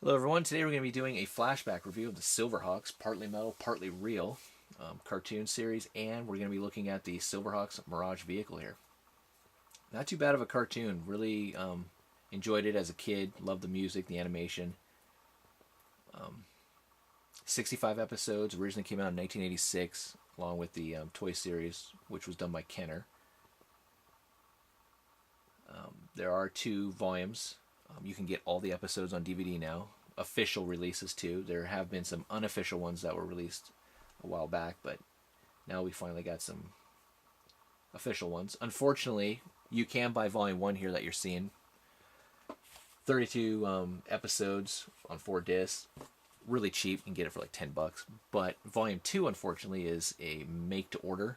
Hello everyone, today we're going to be doing a flashback review of the Silverhawks, partly metal, partly real, cartoon series, and we're going to be looking at the Silverhawks Mirage vehicle here. Not too bad of a cartoon, really enjoyed it as a kid, loved the music, the animation. 65 episodes, originally came out in 1986, along with the toy series, which was done by Kenner. There are 2 volumes. You can get all the episodes on DVD now. Official releases too. There have been some unofficial ones that were released a while back, but now we finally got some official ones. Unfortunately, you can buy Volume 1 here that you're seeing. 32 episodes on 4 discs. Really cheap. You can get it for like $10. But Volume 2, unfortunately, is a make-to-order,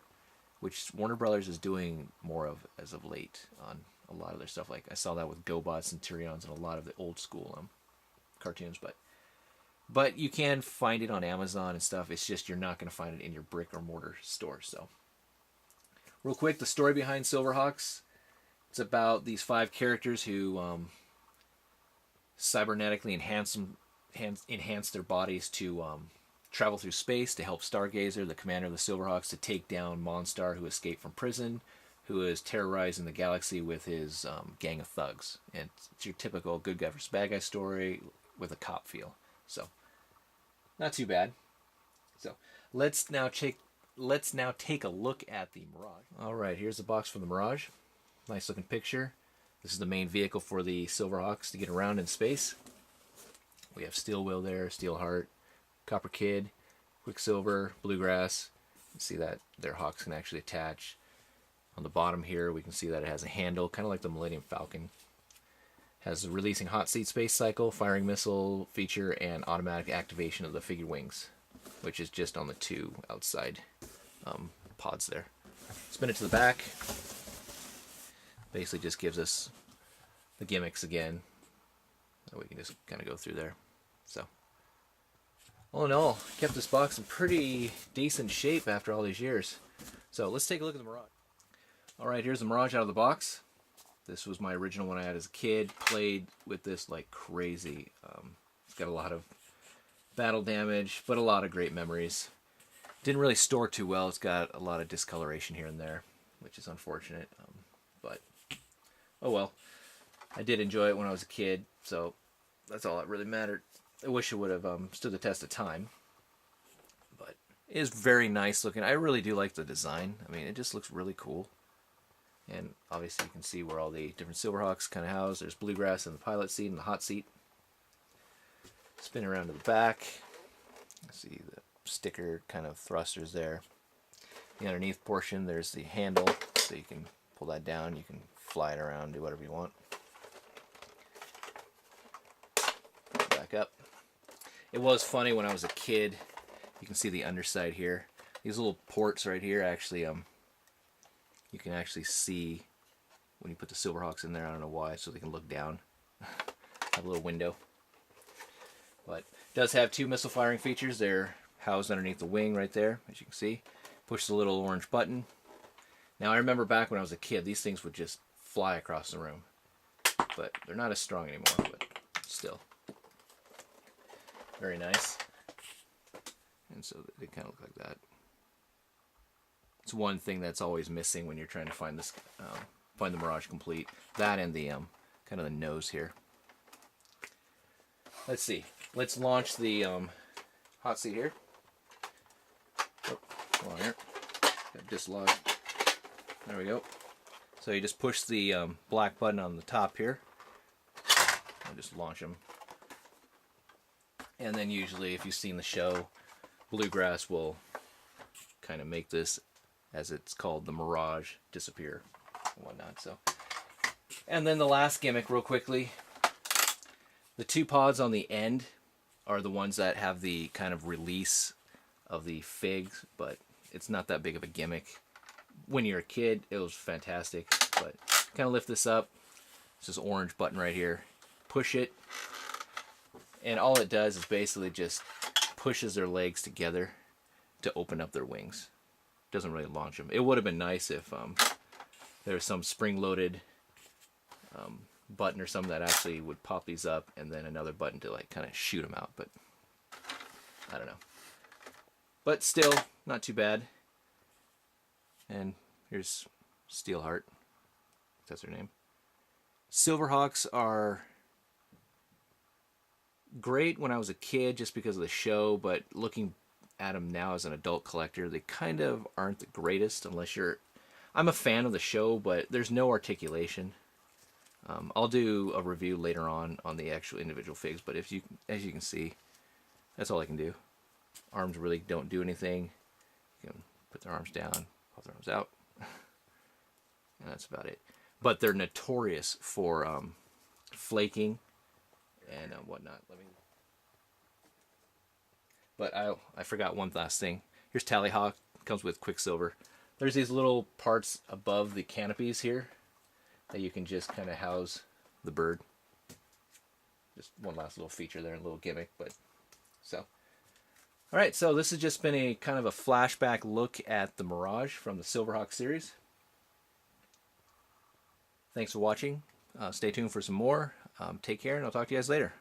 which Warner Brothers is doing more of as of late on a lot of their stuff. Like I saw that with GoBots, Centurions, and a lot of the old school cartoons. But you can find it on Amazon and stuff. It's just you're not going to find it in your brick or mortar store. So, real quick, the story behind Silverhawks. It's about these 5 characters who cybernetically enhance their bodies to travel through space to help Stargazer, the commander of the Silverhawks, to take down Monstar, who escaped from prison, who is terrorizing the galaxy with his gang of thugs. And it's your typical good guy versus bad guy story with a cop feel. So, not too bad. So, let's now take a look at the Mirage. All right, here's the box for the Mirage. Nice looking picture. This is the main vehicle for the Silverhawks to get around in space. We have Steel Wheel there, Steelheart, Copper Kid, Quicksilver, Bluegrass. You can see that their hawks can actually attach. On the bottom here, we can see that it has a handle, kind of like the Millennium Falcon. Has the releasing hot seat space cycle, firing missile feature, and automatic activation of the figured wings, which is just on the 2 outside pods there. Spin it to the back. Basically just gives us the gimmicks again. We can just kind of go through there. So, all in all, kept this box in pretty decent shape after all these years. So let's take a look at the Mirage. Alright, here's the Mirage out of the box. This was my original one I had as a kid. Played with this like crazy. It's got a lot of battle damage, but a lot of great memories. Didn't really store too well. It's got a lot of discoloration here and there, which is unfortunate. But, oh well. I did enjoy it when I was a kid, so that's all that really mattered. I wish it would have stood the test of time. But it is very nice looking. I really do like the design. I mean, it just looks really cool. And obviously you can see where all the different Silverhawks kind of house. There's Bluegrass in the pilot seat and the hot seat. Spin around to the back. See the sticker kind of thrusters there. The underneath portion, there's the handle, so you can pull that down. You can fly it around, do whatever you want. Back up. It was funny when I was a kid. You can see the underside here. These little ports right here actually you can actually see when you put the Silverhawks in there. I don't know why, so they can look down. Have a little window. But it does have 2 missile firing features. They're housed underneath the wing right there, as you can see. Push the little orange button. Now I remember back when I was a kid, these things would just fly across the room. But they're not as strong anymore, but still. Very nice. And so they kind of look like that. It's one thing that's always missing when you're trying to find this, find the Mirage complete. That and the kind of the nose here. Let's see. Let's launch the hot seat here. Oh, hold on here. Got dislodged. There we go. So you just push the black button on the top here. And just launch them. And then usually, if you've seen the show, Bluegrass will kind of make this, as it's called, the Mirage, disappear and whatnot. So, and then the last gimmick, real quickly, the 2 pods on the end are the ones that have the kind of release of the figs, but it's not that big of a gimmick. When you're a kid, it was fantastic, but kind of lift this up. It's this orange button right here. Push it, and all it does is basically just pushes their legs together to open up their wings. Doesn't really launch them. It would have been nice if there was some spring-loaded button or something that actually would pop these up, and then another button to like kind of shoot them out. But I don't know. But still, not too bad. And here's Steelheart. That's her name. Silverhawks are great when I was a kid just because of the show, but looking at them now as an adult collector, they kind of aren't the greatest unless you're... I'm a fan of the show, but there's no articulation. I'll do a review later on the actual individual figs, but if you, as you can see, that's all I can do. Arms really don't do anything. You can put their arms down, pop their arms out, and that's about it. But they're notorious for flaking and whatnot. But I forgot one last thing. Here's Tallyhawk. Comes with Quicksilver. There's these little parts above the canopies here that you can just kind of house the bird. Just one last little feature there, a little gimmick. But so, all right. So this has just been a kind of a flashback look at the Mirage from the Silverhawks series. Thanks for watching. Stay tuned for some more. Take care, and I'll talk to you guys later.